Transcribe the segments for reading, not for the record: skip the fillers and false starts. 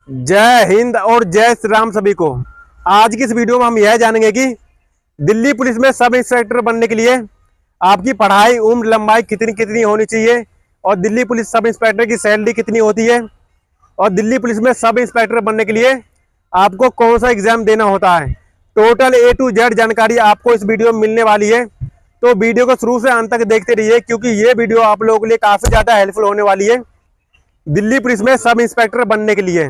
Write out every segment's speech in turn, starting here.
जय हिंद और जय श्री राम सभी को। आज की इस वीडियो में हम यह जानेंगे कि दिल्ली पुलिस में सब इंस्पेक्टर बनने के लिए आपकी पढ़ाई उम्र लंबाई कितनी कितनी होनी चाहिए और दिल्ली पुलिस सब इंस्पेक्टर की सैलरी कितनी होती है और दिल्ली पुलिस में सब इंस्पेक्टर बनने के लिए आपको कौन सा एग्जाम देना होता है। टोटल A to Z जानकारी आपको इस वीडियो में मिलने वाली है, तो वीडियो को शुरू से अंत तक देखते रहिए क्योंकि ये वीडियो आप लोगों के लिए काफ़ी ज़्यादा हेल्पफुल होने वाली है दिल्ली पुलिस में सब इंस्पेक्टर बनने के लिए।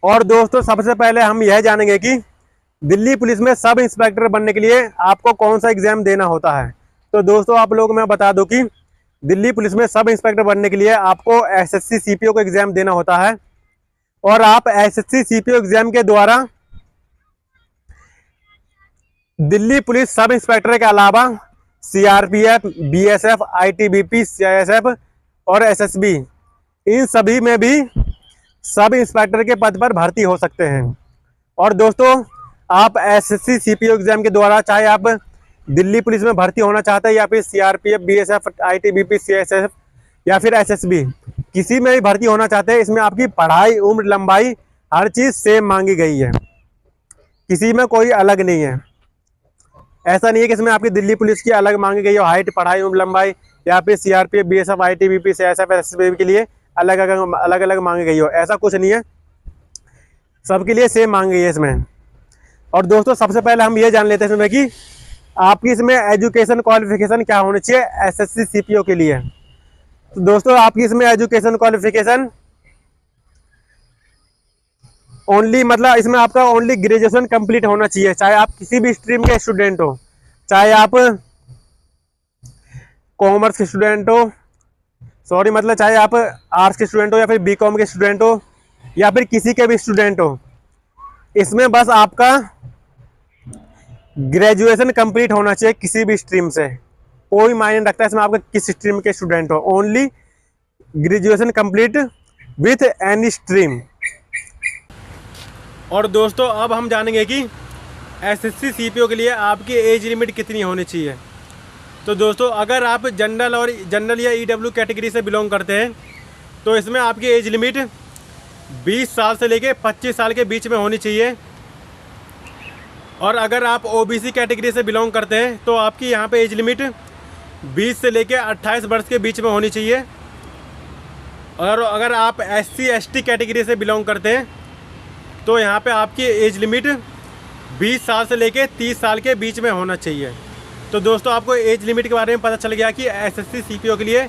और दोस्तों, सबसे पहले हम यह जानेंगे कि दिल्ली पुलिस में सब इंस्पेक्टर बनने के लिए आपको कौन सा एग्जाम देना होता है। तो दोस्तों, आप लोगों को मैं बता दूं कि दिल्ली पुलिस में सब इंस्पेक्टर बनने के लिए आपको एसएससी सीपीओ का एग्जाम देना होता है और आप एसएससी सीपीओ एग्जाम के द्वारा दिल्ली पुलिस सब इंस्पेक्टर के अलावा सीआरपीएफ, बीएसएफ, आईटीबीपी, सीआईएसएफ और एसएसबी, इन सभी में भी सब इंस्पेक्टर के पद पर भर्ती हो सकते हैं। और दोस्तों, आप एसएससी सीपीओ एग्जाम के द्वारा चाहे आप दिल्ली पुलिस में भर्ती होना चाहते हैं या फिर सीआरपीएफ, बीएसएफ, आईटीबीपी, सीआईएसएफ या फिर एसएसबी, किसी में भी भर्ती होना चाहते हैं, इसमें आपकी पढ़ाई उम्र लंबाई हर चीज़ सेम मांगी गई है, किसी में कोई अलग नहीं है। ऐसा नहीं है कि इसमें आपकी दिल्ली पुलिस की अलग मांगी गई हो हाइट, पढ़ाई, उम्र लंबाई, या फिर CRPF, BSF, ITBP, CISF, SSB के लिए अलग अलग मांगी गई हो, ऐसा कुछ नहीं है, सबके लिए सेम मांगी गई है इसमें। और दोस्तों, सबसे पहले हम ये जान लेते हैं इसमें कि आपकी इसमें एजुकेशन क्वालिफिकेशन क्या होनी चाहिए एसएससी सीपीओ के लिए। तो दोस्तों, आपकी इसमें एजुकेशन क्वालिफिकेशन ओनली, मतलब इसमें आपका ओनली ग्रेजुएशन कंप्लीट होना चाहिए, चाहे आप किसी भी स्ट्रीम के स्टूडेंट हो, चाहे आप कॉमर्स के स्टूडेंट हो, सॉरी मतलब चाहे आप आर्ट्स के स्टूडेंट हो या फिर बीकॉम के स्टूडेंट हो या फिर किसी के भी स्टूडेंट हो, इसमें बस आपका ग्रेजुएशन कंप्लीट होना चाहिए किसी भी स्ट्रीम से, कोई मायने नहीं रखता इसमें आपका किस स्ट्रीम के स्टूडेंट हो, only graduation complete with any stream. और दोस्तों, अब हम जानेंगे कि एसएससी सीपीओ के लिए आपकी एज लिमिट कितनी होनी चाहिए। तो दोस्तों, अगर आप जनरल या ईडब्ल्यू कैटेगरी से बिलोंग करते हैं तो इसमें आपकी एज लिमिट 20 साल से लेके 25 साल के बीच में होनी चाहिए। और अगर आप ओबीसी कैटेगरी से बिलोंग करते हैं तो आपकी यहाँ पे एज लिमिट 20 से लेके 28 वर्ष के बीच में होनी चाहिए। और अगर आप एससी एसटी कैटेगरी से बिलोंग करते हैं तो यहाँ पे आपकी एज लिमिट 20 साल से लेके 30 साल के बीच में होना चाहिए। तो दोस्तों, आपको एज लिमिट के बारे में पता चल गया कि एसएससी सीपीओ के लिए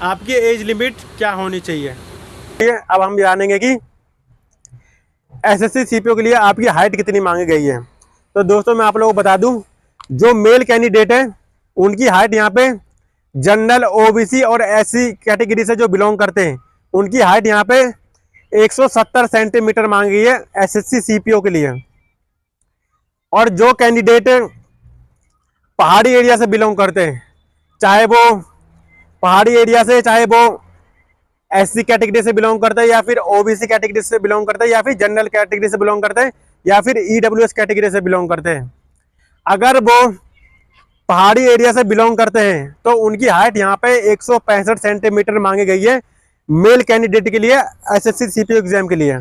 आपकी एज लिमिट क्या होनी चाहिए। अब हम जानेंगे कि एसएससी सीपीओ के लिए आपकी हाइट कितनी मांगी गई है। तो दोस्तों, मैं आप लोगों को बता दूं, जो मेल कैंडिडेट है उनकी हाइट यहाँ पे जनरल, ओबीसी और एससी कैटेगरी से जो बिलोंग करते हैं उनकी हाइट यहाँ पे 170 सेंटीमीटर मांगी गई है एसएससी सीपीओ के लिए। और जो कैंडिडेट पहाड़ी एरिया से बिलोंग करते हैं, चाहे वो पहाड़ी एरिया से, चाहे वो एससी कैटेगरी से बिलोंग करते हैं या फिर ओबीसी कैटेगरी से बिलोंग करते हैं या फिर जनरल कैटेगरी से बिलोंग करते हैं या फिर ईडब्ल्यूएस कैटेगरी से बिलोंग करते हैं, अगर वो पहाड़ी एरिया से बिलोंग करते हैं तो उनकी हाइट यहाँ पे 165 सेंटीमीटर मांगी गई है मेल कैंडिडेट के लिए एसएससी सीपीओ एग्जाम के लिए।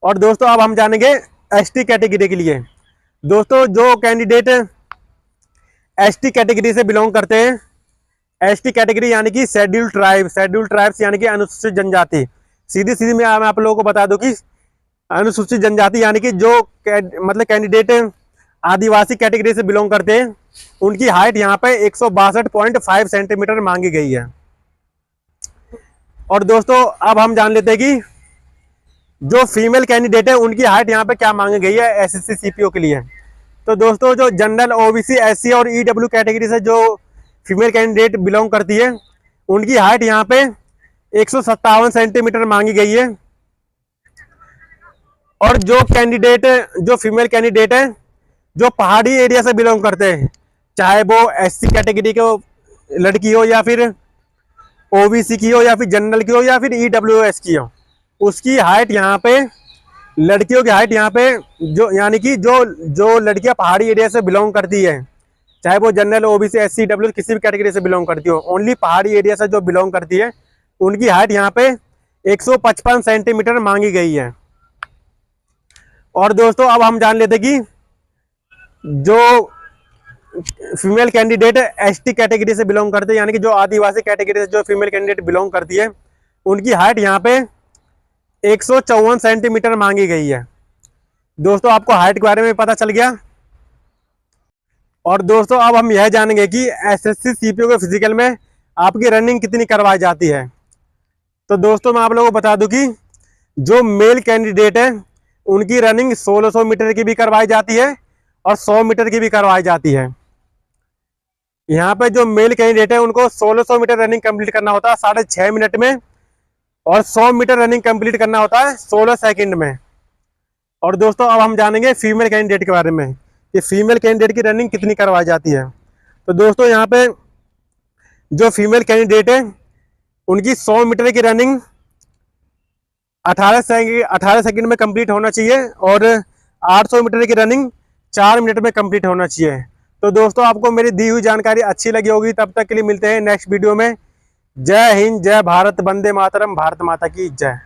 और दोस्तों, अब हम जानेंगे एसटी कैटेगरी के लिए। दोस्तों, जो कैंडिडेट एसटी कैटेगरी से बिलोंग करते हैं, एसटी कैटेगरी यानी कि शेड्यूल ट्राइब्स यानी कि अनुसूचित जनजाति, सीधी सीधी मैं आप लोगों को बता दूं कि अनुसूचित जनजाति यानी कि जो मतलब कैंडिडेट आदिवासी कैटेगरी से बिलोंग करते हैं उनकी हाइट यहाँ पे 162.5 सेंटीमीटर मांगी गई है। और दोस्तों, अब हम जान लेते हैं कि जो फीमेल कैंडिडेट है उनकी हाइट यहाँ पे क्या मांगी गई है एसएससी सीपीओ के लिए। तो दोस्तों, जो जनरल, ओबीसी, एससी और ईडब्ल्यू कैटेगरी से जो फीमेल कैंडिडेट बिलोंग करती है उनकी हाइट यहाँ पे 157 सेंटीमीटर मांगी गई है। और जो फीमेल कैंडिडेट है जो पहाड़ी एरिया से बिलोंग करते हैं, चाहे वो एससी कैटेगरी की लड़की हो या फिर ओबीसी की हो या फिर जनरल की हो या फिर ईडब्ल्यूएस की हो, उसकी हाइट यहाँ पे, लड़कियों की हाइट यहाँ पे जो यानी कि जो लड़कियां पहाड़ी एरिया से बिलोंग करती है, चाहे वो जनरल, ओबीसी, एससी, डब्ल्यू किसी भी कैटेगरी से बिलोंग करती हो, ओनली पहाड़ी एरिया से जो बिलोंग करती है उनकी हाइट यहाँ पे 155 सेंटीमीटर मांगी गई है। और दोस्तों अब हम जान लेते कि जो फीमेल कैंडिडेट एसटी कैटेगरी से बिलोंग करते हैं, यानी कि जो आदिवासी कैटेगरी से जो फीमेल कैंडिडेट बिलोंग करती है, उनकी हाइट यहाँ पे 154 सेंटीमीटर मांगी गई है। दोस्तों आपको हाइट के बारे में पता चल गया। और दोस्तों अब हम यह जानेंगे कि एसएससी सीपीओ के फिजिकल में आपकी रनिंग कितनी करवाई जाती है। तो दोस्तों मैं आप लोगों को बता दूं कि जो मेल कैंडिडेट है उनकी रनिंग 1600 मीटर की भी करवाई जाती है और 100 मीटर की भी करवाई जाती है। यहाँ पे जो मेल कैंडिडेट है उनको 1600 मीटर रनिंग कंप्लीट करना होता है 6.5 मिनट में, और 100 मीटर रनिंग कंप्लीट करना होता है 16 सेकंड में। और दोस्तों अब हम जानेंगे फीमेल कैंडिडेट के बारे में कि फीमेल कैंडिडेट की रनिंग कितनी करवाई जाती है। तो दोस्तों यहाँ पे जो फीमेल कैंडिडेट है उनकी 100 मीटर की रनिंग 18 सेकंड में कंप्लीट होना चाहिए, और 800 मीटर की रनिंग 4 मिनट में कंप्लीट होना चाहिए। तो दोस्तों आपको मेरी दी हुई जानकारी अच्छी लगी होगी। तब तक के लिए मिलते हैं नेक्स्ट वीडियो में। जय हिंद, जय भारत, वंदे मातरम, भारत माता की जय।